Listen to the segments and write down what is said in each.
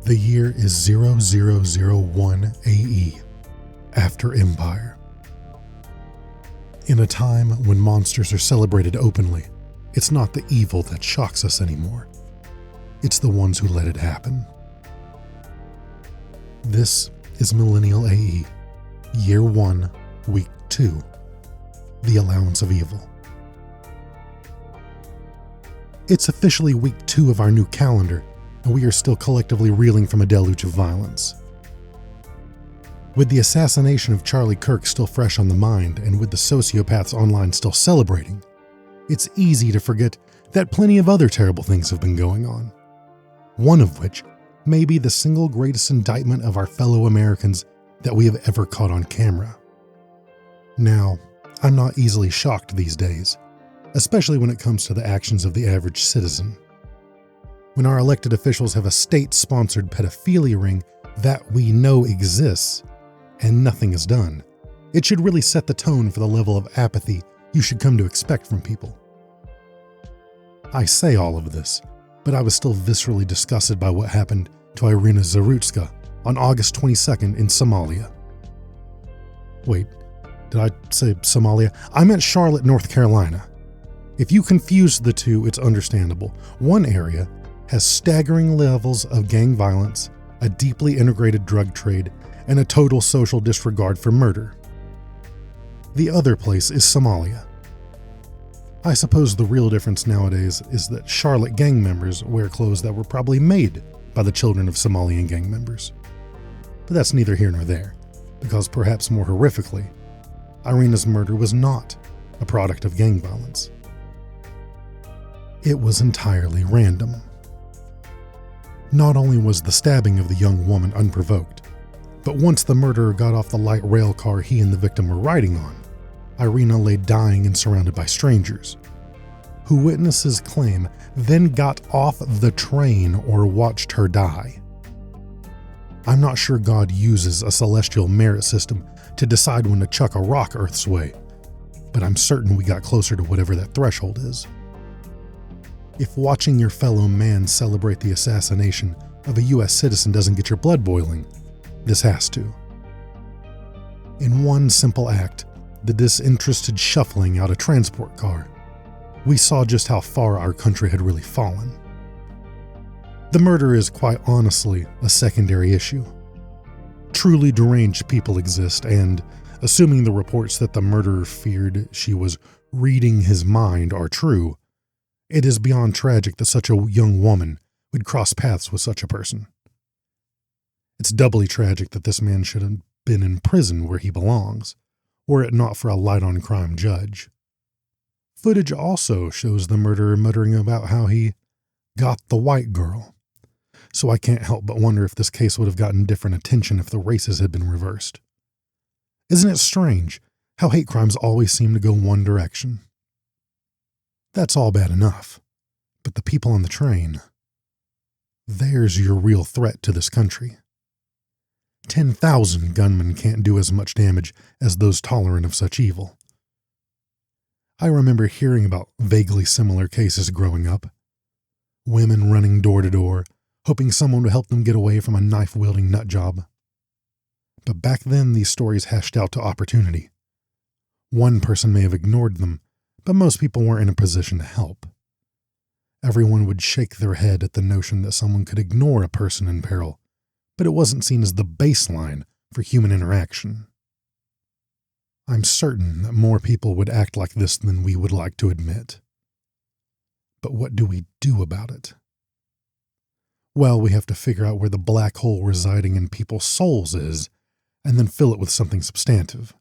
The year is 0001 AE, after Empire. In a time when monsters are celebrated openly, it's not the evil that shocks us anymore. It's the ones who let it happen. This is Millennial AE, Year 1, Week 2, The Allowance of Evil. It's officially Week 2 of our new calendar, and we are still collectively reeling from a deluge of violence. With the assassination of Charlie Kirk still fresh on the mind, and with the sociopaths online still celebrating, it's easy to forget that plenty of other terrible things have been going on. One of which may be the single greatest indictment of our fellow Americans that we have ever caught on camera. Now, I'm not easily shocked these days, especially when it comes to the actions of the average citizen. When our elected officials have a state-sponsored pedophilia ring that we know exists, and nothing is done, it should really set the tone for the level of apathy you should come to expect from people. I say all of this, but I was still viscerally disgusted by what happened to Iryna Zarutska on August 22nd in Somalia. Wait, did I say Somalia? I meant Charlotte, North Carolina. If you confuse the two, it's understandable. One area has staggering levels of gang violence, a deeply integrated drug trade, and a total social disregard for murder. The other place is Somalia. I suppose the real difference nowadays is that Charlotte gang members wear clothes that were probably made by the children of Somalian gang members. But that's neither here nor there, because perhaps more horrifically, Iryna's murder was not a product of gang violence. It was entirely random. Not only was the stabbing of the young woman unprovoked, but once the murderer got off the light rail car he and the victim were riding on, Iryna lay dying and surrounded by strangers, who witnesses claim then got off the train or watched her die. I'm not sure God uses a celestial merit system to decide when to chuck a rock Earth's way, but I'm certain we got closer to whatever that threshold is. If watching your fellow man celebrate the assassination of a US citizen doesn't get your blood boiling, this has to. In one simple act, the disinterested shuffling out a transport car, we saw just how far our country had really fallen. The murder is quite honestly a secondary issue. Truly deranged people exist, and assuming the reports that the murderer feared she was reading his mind are true, it is beyond tragic that such a young woman would cross paths with such a person. It's doubly tragic that this man should have been in prison where he belongs, were it not for a light-on-crime judge. Footage also shows the murderer muttering about how he got the white girl, so I can't help but wonder if this case would have gotten different attention if the races had been reversed. Isn't it strange how hate crimes always seem to go one direction? That's all bad enough, but the people on the train, there's your real threat to this country. 10,000 gunmen can't do as much damage as those tolerant of such evil. I remember hearing about vaguely similar cases growing up. Women running door to door, hoping someone would help them get away from a knife-wielding nutjob. But back then, these stories hashed out to opportunity. One person may have ignored them, but most people weren't in a position to help. Everyone would shake their head at the notion that someone could ignore a person in peril, but it wasn't seen as the baseline for human interaction. I'm certain that more people would act like this than we would like to admit. But what do we do about it? Well, we have to figure out where the black hole residing in people's souls is, and then fill it with something substantive.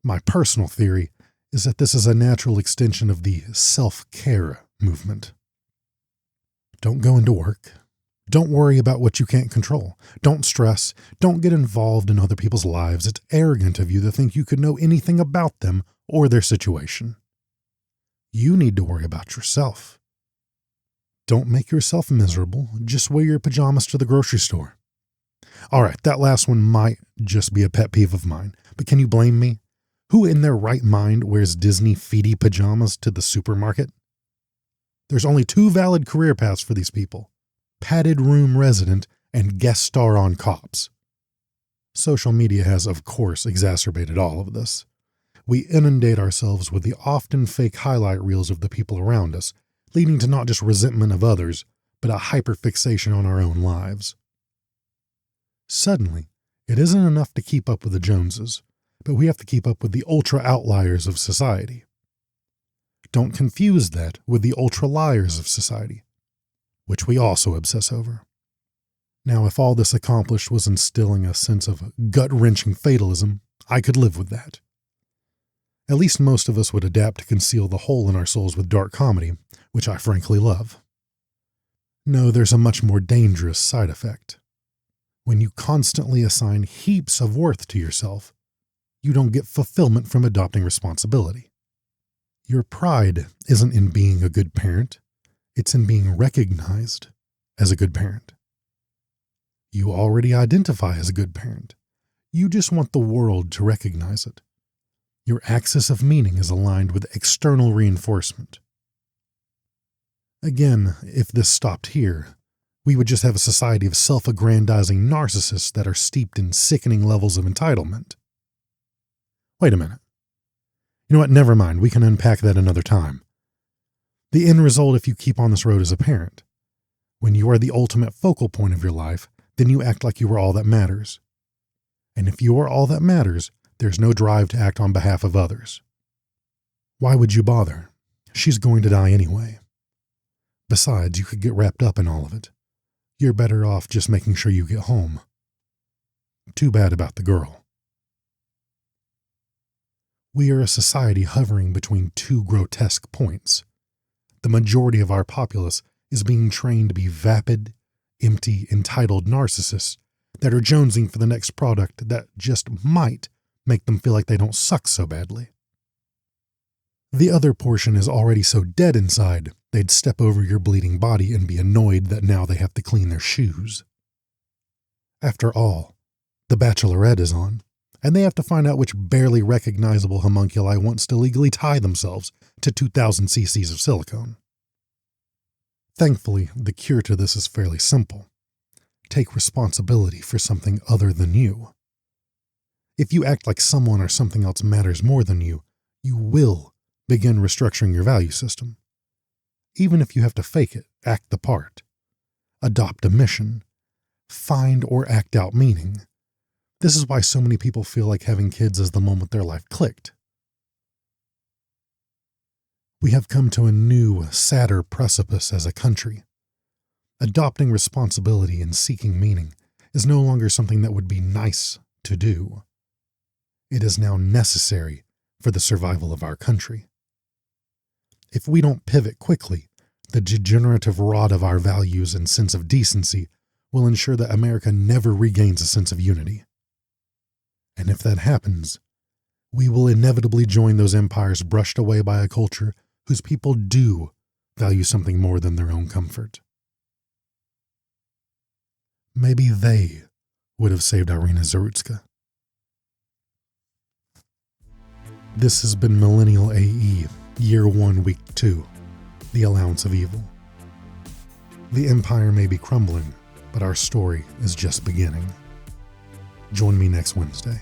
My personal theory is that this is a natural extension of the self-care movement. Don't go into work. Don't worry about what you can't control. Don't stress. Don't get involved in other people's lives. It's arrogant of you to think you could know anything about them or their situation. You need to worry about yourself. Don't make yourself miserable. Just wear your pajamas to the grocery store. All right, that last one might just be a pet peeve of mine, but can you blame me? Who in their right mind wears Disney feety pajamas to the supermarket? There's only two valid career paths for these people: padded room resident, and guest star on Cops. Social media has, of course, exacerbated all of this. We inundate ourselves with the often fake highlight reels of the people around us, leading to not just resentment of others, but a hyperfixation on our own lives. Suddenly, it isn't enough to keep up with the Joneses, but we have to keep up with the ultra outliers of society. Don't confuse that with the ultra liars of society, which we also obsess over. Now, if all this accomplished was instilling a sense of gut-wrenching fatalism, I could live with that. At least most of us would adapt to conceal the hole in our souls with dark comedy, which I frankly love. No, there's a much more dangerous side effect. When you constantly assign heaps of worth to yourself, you don't get fulfillment from adopting responsibility. Your pride isn't in being a good parent, it's in being recognized as a good parent. You already identify as a good parent. You just want the world to recognize it. Your axis of meaning is aligned with external reinforcement. Again, if this stopped here, we would just have a society of self-aggrandizing narcissists that are steeped in sickening levels of entitlement. Wait a minute. You know what? Never mind. We can unpack that another time. The end result, if you keep on this road as a parent, when you are the ultimate focal point of your life, then you act like you are all that matters. And if you are all that matters, there's no drive to act on behalf of others. Why would you bother? She's going to die anyway. Besides, you could get wrapped up in all of it. You're better off just making sure you get home. Too bad about the girl. We are a society hovering between two grotesque points. The majority of our populace is being trained to be vapid, empty, entitled narcissists that are jonesing for the next product that just might make them feel like they don't suck so badly. The other portion is already so dead inside, they'd step over your bleeding body and be annoyed that now they have to clean their shoes. After all, The Bachelorette is on, and they have to find out which barely recognizable homunculi wants to legally tie themselves to 2,000 cc's of silicone. Thankfully, the cure to this is fairly simple. Take responsibility for something other than you. If you act like someone or something else matters more than you, you will begin restructuring your value system. Even if you have to fake it, act the part. Adopt a mission. Find or act out meaning. This is why so many people feel like having kids is the moment their life clicked. We have come to a new, sadder precipice as a country. Adopting responsibility and seeking meaning is no longer something that would be nice to do. It is now necessary for the survival of our country. If we don't pivot quickly, the degenerative rot of our values and sense of decency will ensure that America never regains a sense of unity. And if that happens, we will inevitably join those empires brushed away by a culture whose people do value something more than their own comfort. Maybe they would have saved Iryna Zarutska. This has been Millennial AE, Year 1, Week 2, The Allowance of Evil. The empire may be crumbling, but our story is just beginning. Join me next Wednesday.